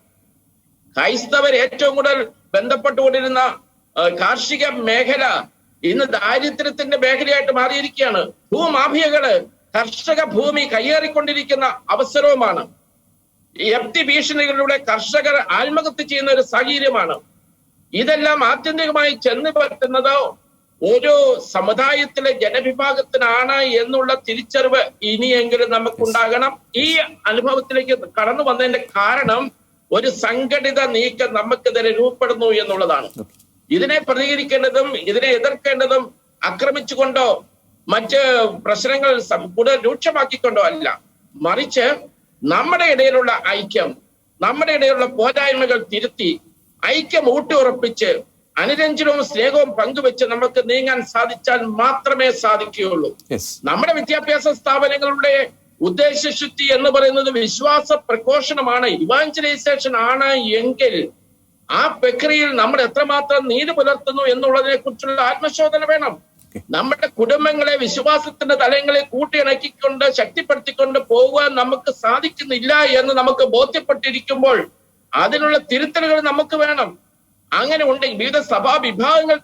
ക്രൈസ്തവർ ഏറ്റവും കൂടുതൽ ബന്ധപ്പെട്ടുകൊണ്ടിരുന്ന കാർഷിക മേഖല ഇന്ന് ദാരിദ്ര്യത്തിന്റെ മേഖലയായിട്ട് മാറിയിരിക്കുകയാണ്. ഭൂമാഫിയകള് കർഷക ഭൂമി കയ്യേറിക്കൊണ്ടിരിക്കുന്ന അവസരവുമാണ്. FT ഭീഷണികളിലൂടെ കർഷകർ ആത്മഹത്യ ചെയ്യുന്ന ഒരു സാഹചര്യമാണ്. ഇതെല്ലാം ആത്യന്തികമായി ചെന്ന് പറ്റുന്നത് ഓരോ സമുദായത്തിലെ ജനവിഭാഗത്തിനാണ് എന്നുള്ള തിരിച്ചറിവ് ഇനിയെങ്കിലും നമുക്കുണ്ടാകണം. ഈ അനുഭവത്തിലേക്ക് കടന്നു വന്നതിന്റെ കാരണം ഒരു സംഘടിത നീക്കം നമുക്കെതിരെ രൂപപ്പെടുന്നു എന്നുള്ളതാണ്. ഇതിനെ പ്രതികരിക്കേണ്ടതും ഇതിനെ എതിർക്കേണ്ടതും ആക്രമിച്ചുകൊണ്ടോ മറ്റ് പ്രശ്നങ്ങൾ കൂടുതൽ രൂക്ഷമാക്കിക്കൊണ്ടോ അല്ല, മറിച്ച് നമ്മുടെ ഇടയിലുള്ള ഐക്യം, നമ്മുടെ ഇടയിലുള്ള പോരായ്മകൾ തിരുത്തി ഐക്യം ഊട്ടിയുറപ്പിച്ച് അനുരഞ്ജനവും സ്നേഹവും പങ്കുവെച്ച് നമുക്ക് നീങ്ങാൻ സാധിച്ചാൽ മാത്രമേ സാധിക്കുകയുള്ളൂ. നമ്മുടെ വിദ്യാഭ്യാസ സ്ഥാപനങ്ങളുടെ ഉദ്ദേശശുദ്ധി എന്ന് പറയുന്നത് വിശ്വാസ പ്രഘോഷണമാണ്, ഇവാഞ്ചലൈസേഷൻ ആണ് എങ്കിൽ ആ പ്രക്രിയയിൽ നമ്മൾ എത്രമാത്രം നീതി പുലർത്തുന്നു എന്നുള്ളതിനെ കുറിച്ചുള്ള ആത്മശോധന വേണം. നമ്മുടെ കുടുംബങ്ങളെ വിശ്വാസത്തിന്റെ തലങ്ങളിൽ കൂട്ടിയിണക്കിക്കൊണ്ട് ശക്തിപ്പെടുത്തിക്കൊണ്ട് പോകുവാൻ നമുക്ക് സാധിക്കുന്നില്ല എന്ന് നമുക്ക് ബോധ്യപ്പെട്ടിരിക്കുമ്പോൾ അതിനുള്ള തിരുത്തലുകൾ നമുക്ക് വേണം. അങ്ങനെ ഉണ്ടെങ്കിൽ വിവിധ സഭാ വിഭാഗങ്ങൾ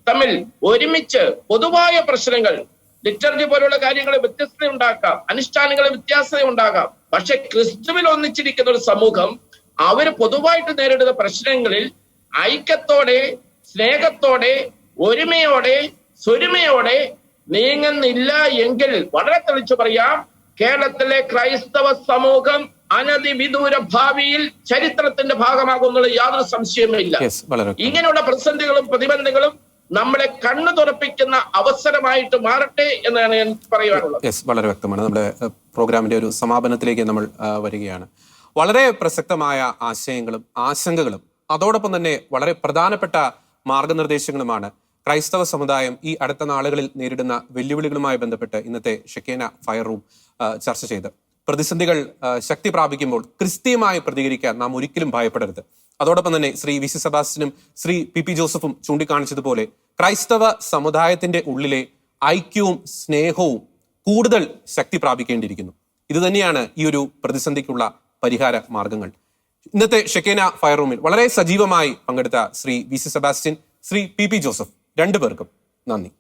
തമ്മിൽ ഒരുമിച്ച് പൊതുവായ പ്രശ്നങ്ങൾ, ലിറ്റർജി പോലുള്ള കാര്യങ്ങൾ വ്യത്യസ്തത ഉണ്ടാക്കാം, അനുഷ്ഠാനങ്ങളിൽ വ്യത്യാസത ഉണ്ടാകാം. പക്ഷെ ക്രിസ്തുവിൽ ഒന്നിച്ചിരിക്കുന്ന ഒരു സമൂഹം അവര് പൊതുവായിട്ട് നേരിടുന്ന പ്രശ്നങ്ങളിൽ ഐക്യത്തോടെ, സ്നേഹത്തോടെ, ഒരുമയോടെ, സ്വരുമയോടെ നീങ്ങുന്നില്ല എങ്കിൽ വളരെ തെളിച്ചു പറയാം, കേരളത്തിലെ ക്രൈസ്തവ സമൂഹം അനധിവിദൂര ഭാവിയിൽ ചരിത്രത്തിന്റെ ഭാഗമാകുന്നുള്ള യാതൊരു സംശയവുമില്ല. ഇങ്ങനെയുള്ള പ്രതിസന്ധികളും പ്രതിബന്ധങ്ങളും നമ്മളെ കണ്ണു തുറപ്പിക്കുന്ന അവസരമായിട്ട് മാറട്ടെ എന്നാണ് ഞാൻ പറയാനുള്ളത്. വളരെ വ്യക്തമാണ്. നമ്മുടെ പ്രോഗ്രാമിന്റെ ഒരു സമാപനത്തിലേക്ക് നമ്മൾ വരികയാണ്. വളരെ പ്രസക്തമായ ആശയങ്ങളും ആശങ്കകളും അതോടൊപ്പം തന്നെ വളരെ പ്രധാനപ്പെട്ട മാർഗനിർദ്ദേശങ്ങളുമാണ് ക്രൈസ്തവ സമുദായം ഈ അടുത്ത നാളുകളിൽ നേരിടുന്ന വെല്ലുവിളികളുമായി ബന്ധപ്പെട്ട് ഇന്നത്തെ ഷെക്കേന ഫയർ റൂം ചർച്ച ചെയ്ത്. പ്രതിസന്ധികൾ ശക്തി പ്രാപിക്കുമ്പോൾ ക്രിസ്തീയമായി പ്രതികരിക്കാൻ നാം ഒരിക്കലും ഭയപ്പെടരുത്. അതോടൊപ്പം തന്നെ ശ്രീ VC സെബാസ്റ്റ്യനും ശ്രീ PP ജോസഫും ചൂണ്ടിക്കാണിച്ചതുപോലെ ക്രൈസ്തവ സമുദായത്തിന്റെ ഉള്ളിലെ ഐക്യവും സ്നേഹവും കൂടുതൽ ശക്തി പ്രാപിക്കേണ്ടിയിരിക്കുന്നു. ഇതുതന്നെയാണ് ഈ ഒരു പ്രതിസന്ധിക്കുള്ള പരിഹാര മാർഗങ്ങൾ. ഇന്നത്തെ ഷെക്കേന ഫയർ റൂമിൽ വളരെ സജീവമായി പങ്കെടുത്ത Shri VC Sebastian, Shri PP Joseph, രണ്ടുപേർക്കും നന്ദി.